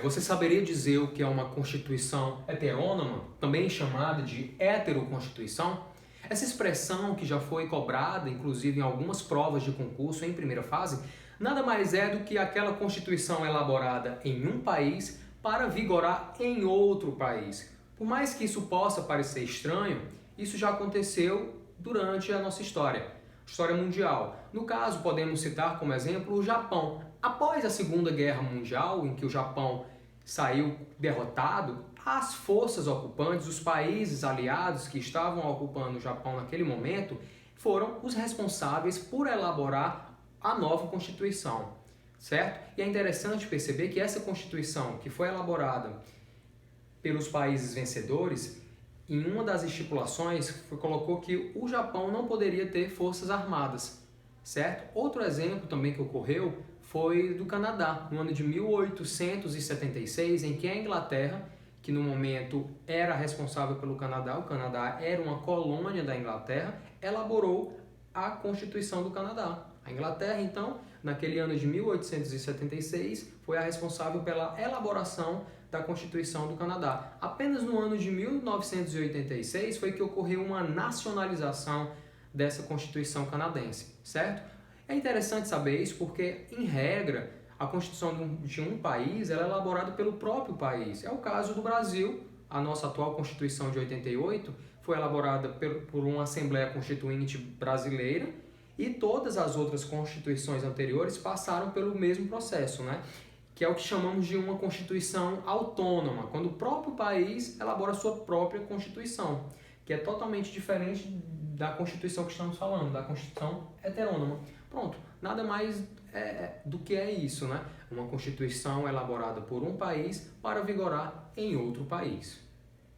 Você saberia dizer o que é uma constituição heterônoma, também chamada de heteroconstituição? Essa expressão, que já foi cobrada, inclusive em algumas provas de concurso em primeira fase, nada mais é do que aquela constituição elaborada em um país para vigorar em outro país. Por mais que isso possa parecer estranho, isso já aconteceu durante a nossa história mundial. No caso, podemos citar como exemplo o Japão. Após a Segunda Guerra Mundial, em que o Japão saiu derrotado, as forças ocupantes, os países aliados que estavam ocupando o Japão naquele momento, foram os responsáveis por elaborar a nova Constituição, certo? E é interessante perceber que essa Constituição, que foi elaborada pelos países vencedores, em uma das estipulações colocou que o Japão não poderia ter forças armadas, certo? Outro exemplo também que ocorreu foi do Canadá, no ano de 1876, em que a Inglaterra, que no momento era responsável pelo Canadá, o Canadá era uma colônia da Inglaterra, elaborou a Constituição do Canadá. A Inglaterra, então, naquele ano de 1876, foi a responsável pela elaboração da Constituição do Canadá. Apenas no ano de 1986 foi que ocorreu uma nacionalização dessa Constituição canadense, certo? É interessante saber isso porque, em regra, a Constituição de um país ela é elaborada pelo próprio país. É o caso do Brasil. A nossa atual Constituição de 88 foi elaborada por uma Assembleia Constituinte brasileira e todas as outras constituições anteriores passaram pelo mesmo processo, né? Que é o que chamamos de uma Constituição autônoma, quando o próprio país elabora a sua própria Constituição, que é totalmente diferente da Constituição que estamos falando, da Constituição heterônoma. Pronto, nada mais do que é isso, né? Uma Constituição elaborada por um país para vigorar em outro país.